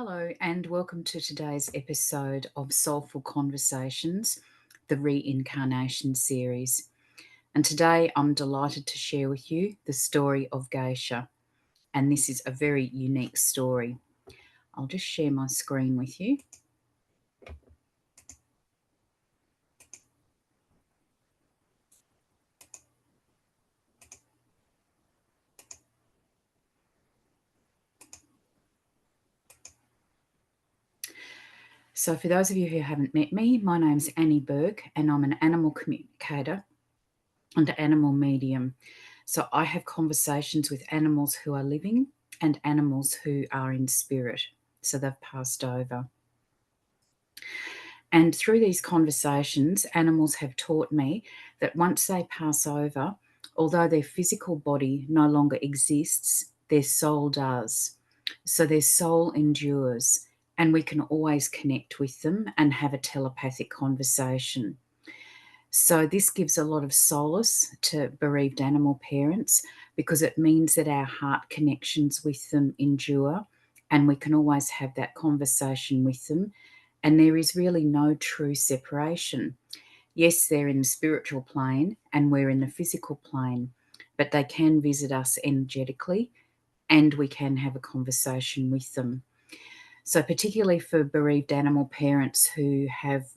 Hello, and welcome to today's episode of Soulful Conversations, the Reincarnation series. And today I'm delighted to share with you the story of Geisha. And this is a very unique story. I'll just share my screen with you. So, for those of you who haven't met me, my name's Bourke, and I'm an animal communicator and animal medium. So, I have conversations with animals who are living and animals who are in spirit. So, they've passed over. And through these conversations, animals have taught me that once they pass over, although their physical body no longer exists, their soul does. So their soul endures, and we can always connect with them and have a telepathic conversation. So this gives a lot of solace to bereaved animal parents because it means that our heart connections with them endure, and we can always have that conversation with them, and there is really no true separation. Yes, they're in the spiritual plane and we're in the physical plane, but they can visit us energetically and we can have a conversation with them. So, particularly for bereaved animal parents who have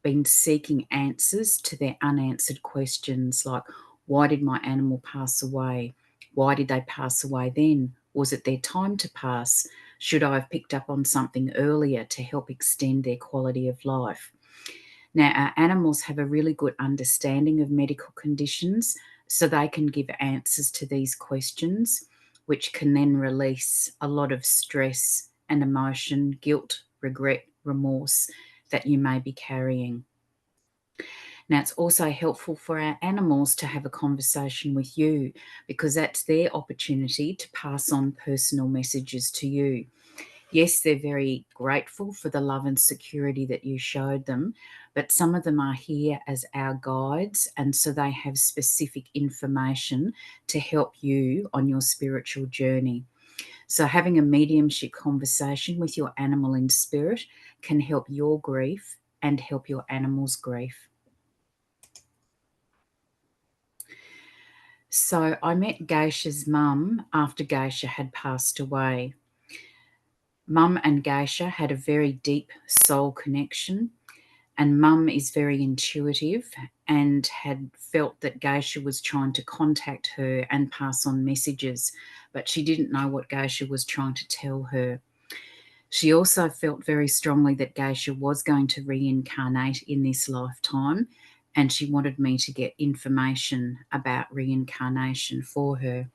been seeking answers to their unanswered questions like, why did my animal pass away? Why did they pass away then? Was it their time to pass? Should I have picked up on something earlier to help extend their quality of life? Now, our animals have a really good understanding of medical conditions, so they can give answers to these questions, which can then release a lot of stress and emotion, guilt, regret, remorse that you may be carrying. Now, it's also helpful for our animals to have a conversation with you because that's their opportunity to pass on personal messages to you. Yes, they're very grateful for the love and security that you showed them, but some of them are here as our guides, and so they have specific information to help you on your spiritual journey. So, having a mediumship conversation with your animal in spirit can help your grief and help your animal's grief. So, I met Geisha's mum after Geisha had passed away. Mum and Geisha had a very deep soul connection, and Mum is very intuitive and had felt that Geisha was trying to contact her and pass on messages, but she didn't know what Geisha was trying to tell her. She also felt very strongly that Geisha was going to reincarnate in this lifetime, and she wanted me to get information about reincarnation for her.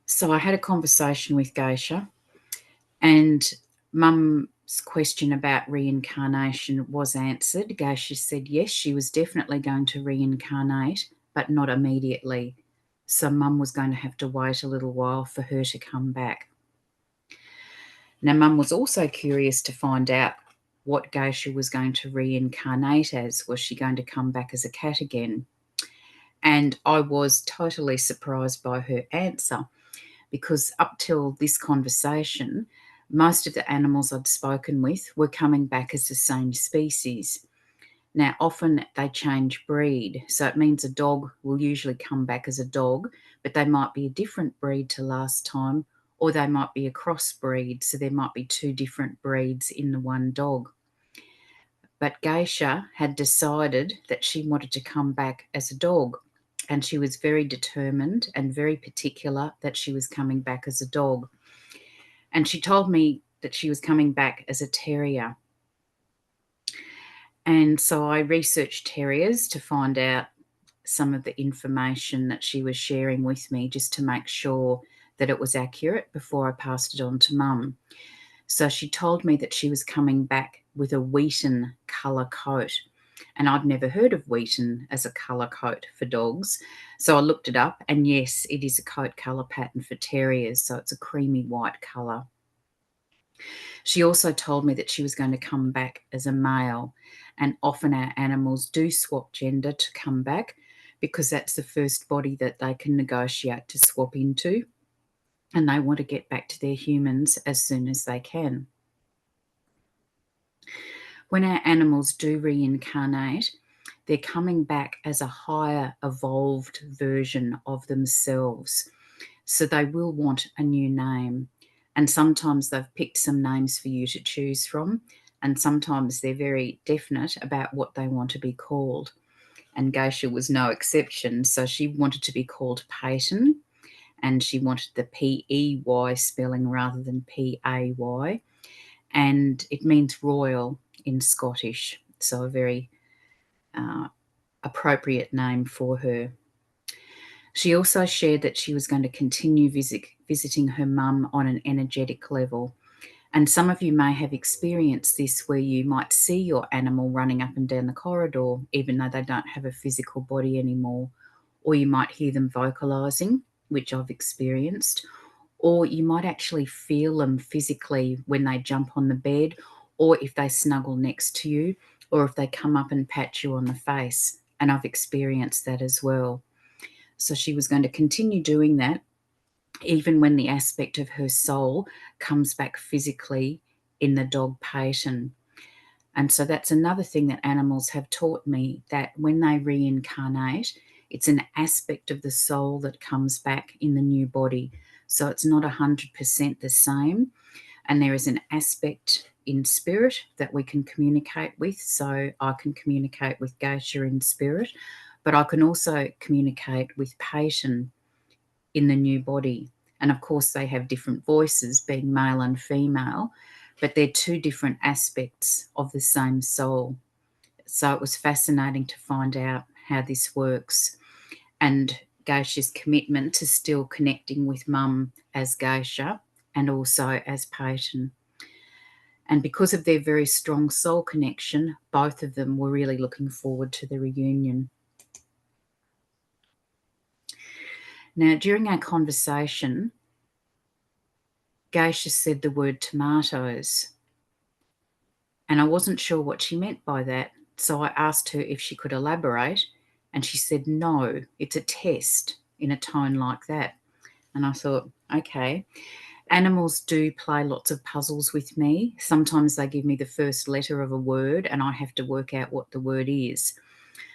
So I had a conversation with Geisha, and Mum's question about reincarnation was answered. Geisha said yes, she was definitely going to reincarnate, but not immediately. So Mum was going to have to wait a little while for her to come back. Now, Mum was also curious to find out what Geisha was going to reincarnate as. Was she going to come back as a cat again? And I was totally surprised by her answer because up till this conversation, most of the animals I'd spoken with were coming back as the same species. Now, often they change breed, so it means a dog will usually come back as a dog, but they might be a different breed to last time, or they might be a crossbreed, so there might be two different breeds in the one dog. But Geisha had decided that she wanted to come back as a dog, and she was very determined and very particular that she was coming back as a dog. And she told me that she was coming back as a terrier. And so I researched terriers to find out some of the information that she was sharing with me just to make sure that it was accurate before I passed it on to Mum. So she told me that she was coming back with a wheaten colour coat. And I'd never heard of wheaten as a colour coat for dogs. So I looked it up, and yes, it is a coat colour pattern for terriers. So it's a creamy white colour. She also told me that she was going to come back as a male, and often our animals do swap gender to come back because that's the first body that they can negotiate to swap into. and they want to get back to their humans as soon as they can. When our animals do reincarnate, they're coming back as a higher evolved version of themselves. So they will want a new name. And sometimes they've picked some names for you to choose from. And sometimes they're very definite about what they want to be called. And Geisha was no exception. So she wanted to be called Peyton, and she wanted the P-E-Y spelling rather than P-A-Y. And it means royal in Scottish. So a very appropriate name for her. She also shared that she was going to continue visiting her mum on an energetic level. And some of you may have experienced this, where you might see your animal running up and down the corridor, even though they don't have a physical body anymore. Or you might hear them vocalizing, which I've experienced. Or you might actually feel them physically when they jump on the bed, or if they snuggle next to you, or if they come up and pat you on the face. And I've experienced that as well. So she was going to continue doing that, even when the aspect of her soul comes back physically in the dog Peyton. And so that's another thing that animals have taught me, that when they reincarnate, it's an aspect of the soul that comes back in the new body. So it's not 100% the same. And there is an aspect in spirit that we can communicate with. So I can communicate with Geisha in spirit, but I can also communicate with Peyton in the new body. And of course, they have different voices, being male and female, but they're two different aspects of the same soul. So it was fascinating to find out how this works, and Geisha's commitment to still connecting with mum as Geisha and also as Peyton. And because of their very strong soul connection, both of them were really looking forward to the reunion. Now, during our conversation, Geisha said the word tomatoes, and I wasn't sure what she meant by that. So I asked her if she could elaborate, and she said, no, it's a test, in a tone like that. And I thought, okay. Animals do play lots of puzzles with me. Sometimes they give me the first letter of a word and I have to work out what the word is.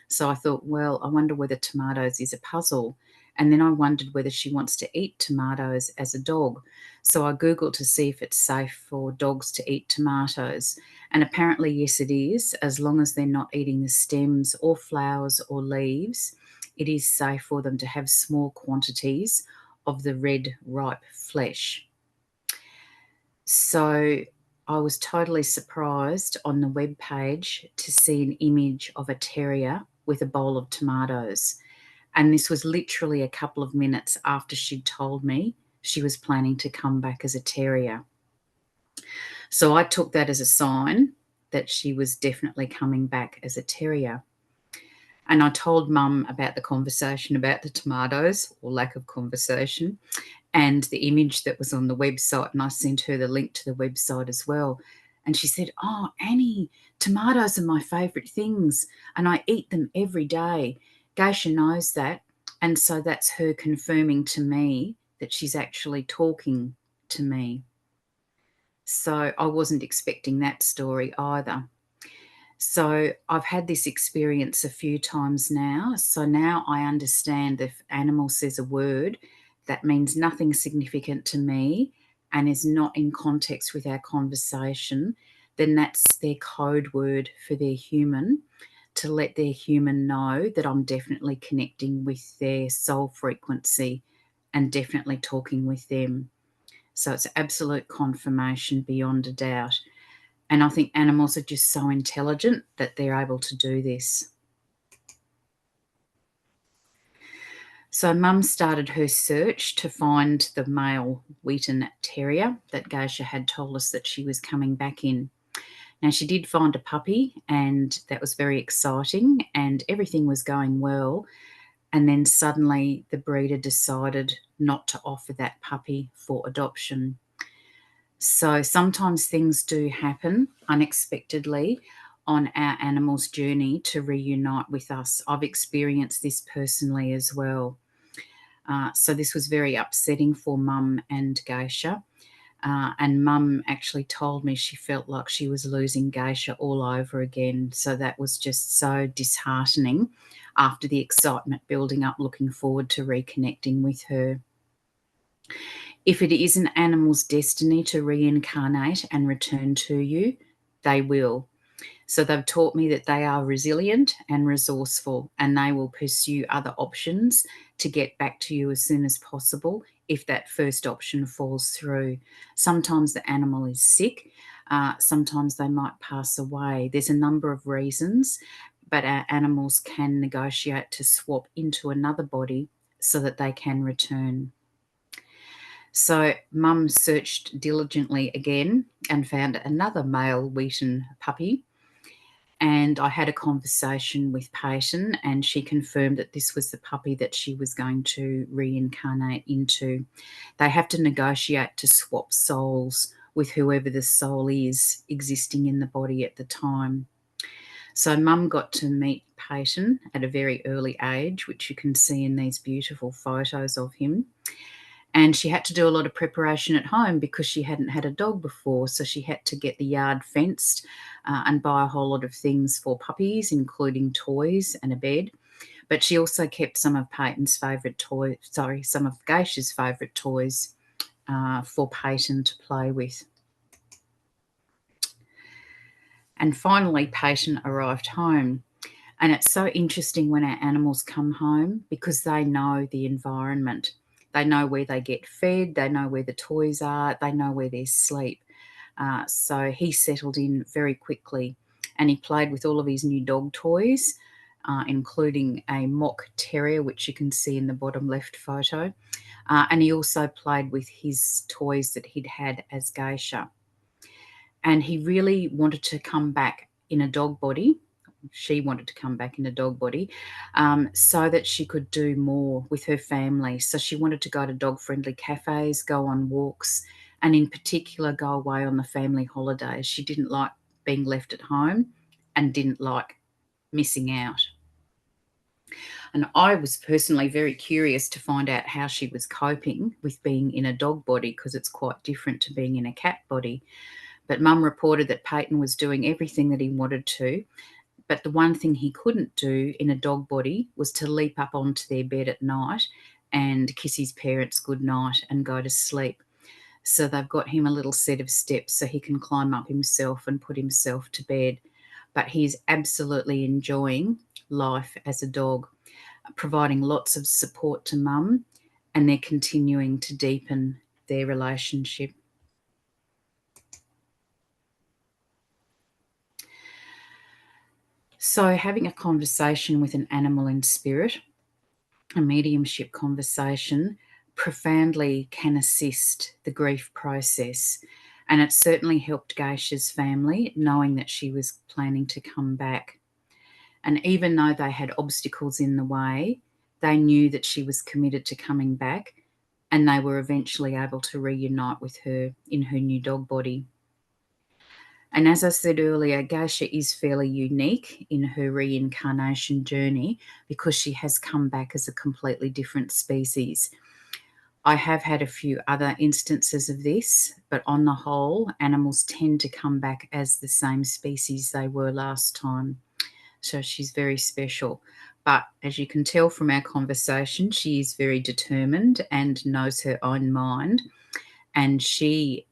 So I thought, well, I wonder whether tomatoes is a puzzle. And then I wondered whether she wants to eat tomatoes as a dog. So I Googled to see if it's safe for dogs to eat tomatoes. And apparently, yes, it is, as long as they're not eating the stems or flowers or leaves. It is safe for them to have small quantities of the red, ripe flesh. So I was totally surprised on the web page to see an image of a terrier with a bowl of tomatoes. And this was literally a couple of minutes after she'd told me she was planning to come back as a terrier. So I took that as a sign that she was definitely coming back as a terrier. And I told Mum about the conversation about the tomatoes, or lack of conversation, and the image that was on the website. And I sent her the link to the website as well. And she said, oh, Annie, tomatoes are my favourite things and I eat them every day. Geisha knows that. And so that's her confirming to me that she's actually talking to me. So I wasn't expecting that story either. So I've had this experience a few times now. So now I understand if an animal says a word that means nothing significant to me and is not in context with our conversation, then that's their code word for their human, to let their human know that I'm definitely connecting with their soul frequency and definitely talking with them. So it's absolute confirmation beyond a doubt. And I think animals are just so intelligent that they're able to do this. So Mum started her search to find the male Wheaton Terrier that Geisha had told us that she was coming back in. Now, she did find a puppy, and that was very exciting, and everything was going well. And then suddenly the breeder decided not to offer that puppy for adoption. So sometimes things do happen unexpectedly on our animal's journey to reunite with us. I've experienced this personally as well. So this was very upsetting for Mum and Geisha. And Mum actually told me she felt like she was losing Geisha all over again. So that was just so disheartening after the excitement building up, looking forward to reconnecting with her. If it is an animal's destiny to reincarnate and return to you, they will. So they've taught me that they are resilient and resourceful, and they will pursue other options to get back to you as soon as possible if that first option falls through. Sometimes the animal is sick, sometimes they might pass away. There's a number of reasons, but our animals can negotiate to swap into another body so that they can return. So Mum searched diligently again and found another male Wheaton puppy. And I had a conversation with Peyton, and she confirmed that this was the puppy that she was going to reincarnate into. They have to negotiate to swap souls with whoever the soul is existing in the body at the time. So Mum got to meet Peyton at a very early age, which you can see in these beautiful photos of him. And she had to do a lot of preparation at home because she hadn't had a dog before. So she had to get the yard fenced and buy a whole lot of things for puppies, including toys and a bed. But she also kept some of Peyton's favourite toys, some of Geisha's favourite toys for Peyton to play with. And finally, Peyton arrived home. And it's so interesting when our animals come home because they know the environment. They know where they get fed, they know where the toys are, they know where they sleep. So he settled in very quickly, and he played with all of his new dog toys, including a mock terrier, which you can see in the bottom left photo. And he also played with his toys that he'd had as Geisha. And he really wanted to come back in a dog body. She wanted to come back in a dog body so that she could do more with her family. So she wanted to go to dog-friendly cafes, go on walks, and in particular go away on the family holidays. She didn't like being left at home and didn't like missing out. And I was personally very curious to find out how she was coping with being in a dog body, because it's quite different to being in a cat body. But Mum reported that Peyton was doing everything that he wanted to, but the one thing he couldn't do in a dog body was to leap up onto their bed at night and kiss his parents goodnight and go to sleep. So they've got him a little set of steps so he can climb up himself and put himself to bed. But he's absolutely enjoying life as a dog, providing lots of support to Mum, and they're continuing to deepen their relationship. So having a conversation with an animal in spirit, a mediumship conversation, profoundly can assist the grief process. And it certainly helped Geisha's family, knowing that she was planning to come back. And even though they had obstacles in the way, they knew that she was committed to coming back, and they were eventually able to reunite with her in her new dog body. And as I said earlier, Geisha is fairly unique in her reincarnation journey because she has come back as a completely different species. I have had a few other instances of this, but on the whole, animals tend to come back as the same species they were last time. So she's very special. But as you can tell from our conversation, she is very determined and knows her own mind. And she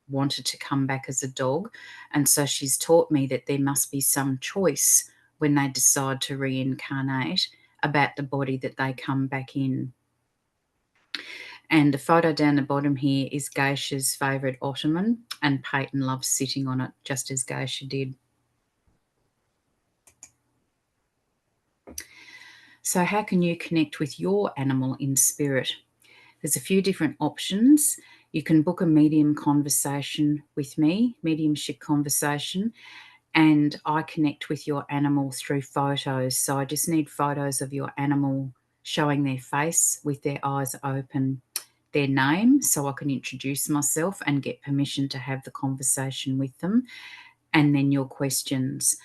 wanted to come back as a dog. And so she's taught me that there must be some choice when they decide to reincarnate about the body that they come back in. And the photo down the bottom here is Geisha's favourite ottoman, and Peyton loves sitting on it just as Geisha did. So how can you connect with your animal in spirit? There's a few different options. You can book a medium conversation with me, mediumship conversation, and I connect with your animal through photos. So I just need photos of your animal showing their face with their eyes open, their name, so I can introduce myself and get permission to have the conversation with them, and then your questions.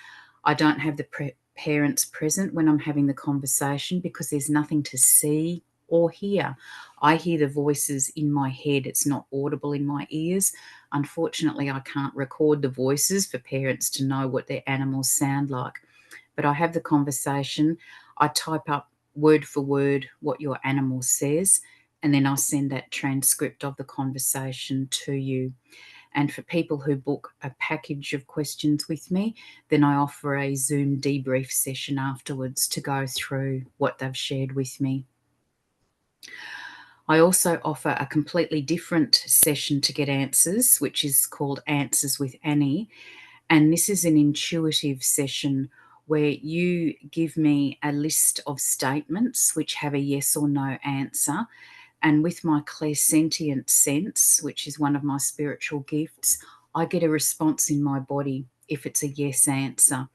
I don't have the parents present when I'm having the conversation because there's nothing to see or hear. I hear the voices in my head. It's not audible in my ears. Unfortunately, I can't record the voices for parents to know what their animals sound like. But I have the conversation. I type up word for word what your animal says, and then I send that transcript of the conversation to you. And for people who book a package of questions with me, then I offer a Zoom debrief session afterwards to go through what they've shared with me. I also offer a completely different session to get answers, which is called Answers with Annie. And this is an intuitive session where you give me a list of statements which have a yes or no answer. And with my clairsentient sense, which is one of my spiritual gifts, I get a response in my body if it's a yes answer.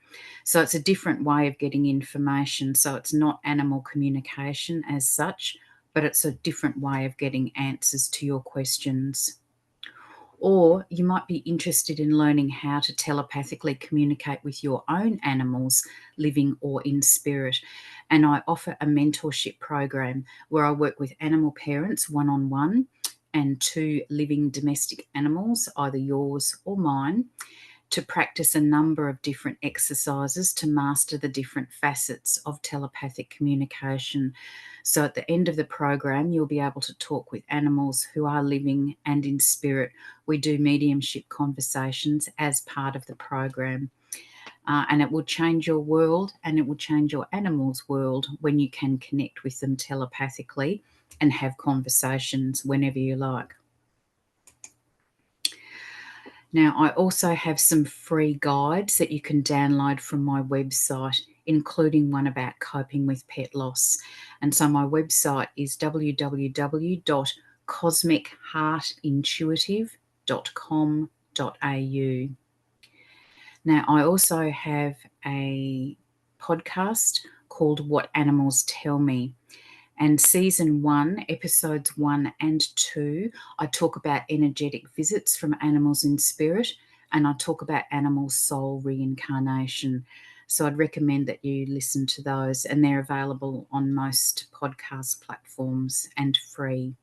So it's a different way of getting information. So it's not animal communication as such, but it's a different way of getting answers to your questions. Or you might be interested in learning how to telepathically communicate with your own animals, living or in spirit. And I offer a mentorship program where I work with animal parents one-on-one and 2 living domestic animals, either yours or mine, to practice a number of different exercises to master the different facets of telepathic communication. So at the end of the program, you'll be able to talk with animals who are living and in spirit. We do mediumship conversations as part of the program. And it will change your world, and it will change your animal's world when you can connect with them telepathically and have conversations whenever you like. Now, I also have some free guides that you can download from my website, including one about coping with pet loss. And so my website is www.cosmicheartintuitive.com.au. Now, I also have a podcast called What Animals Tell Me. And season 1, episodes 1 and 2, I talk about energetic visits from animals in spirit, and I talk about animal soul reincarnation. So I'd recommend that you listen to those, and they're available on most podcast platforms and free.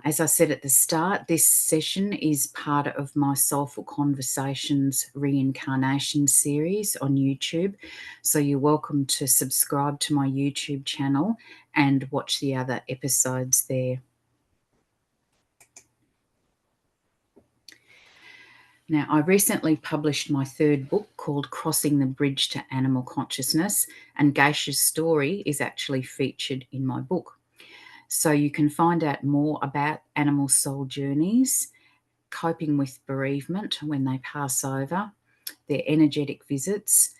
As I said at the start, this session is part of my Soulful Conversations Reincarnation series on YouTube. So you're welcome to subscribe to my YouTube channel and watch the other episodes there. Now, I recently published my 3rd book called Crossing the Bridge to Animal Consciousness, and Geisha's story is actually featured in my book. So you can find out more about animal soul journeys, coping with bereavement when they pass over, their energetic visits,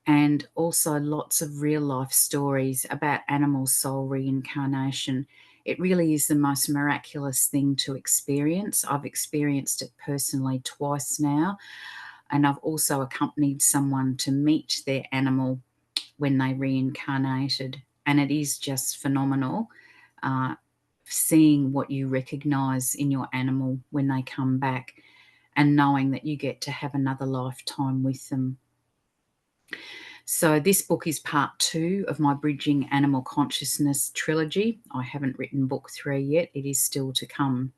and also lots of real life stories about animal soul reincarnation. It really is the most miraculous thing to experience. I've experienced it personally twice now, and I've also accompanied someone to meet their animal when they reincarnated, and it is just phenomenal. Seeing what you recognize in your animal when they come back and knowing that you get to have another lifetime with them. So this book is part 2 of my Bridging Animal Consciousness trilogy. I haven't written book 3 yet. It is still to come.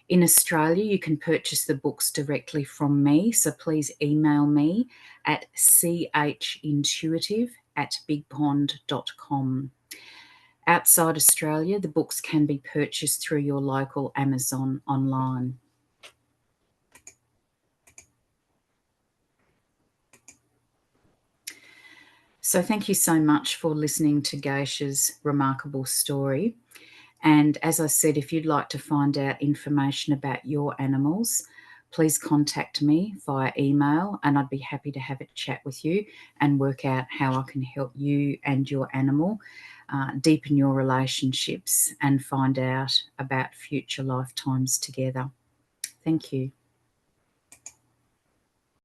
In Australia, you can purchase the books directly from me, so please email me at chintuitive@bigpond.com. Outside Australia, the books can be purchased through your local Amazon online. So thank you so much for listening to Geisha's remarkable story. And as I said, if you'd like to find out information about your animals, please contact me via email, and I'd be happy to have a chat with you and work out how I can help you and your animal deepen your relationships and find out about future lifetimes together. Thank you.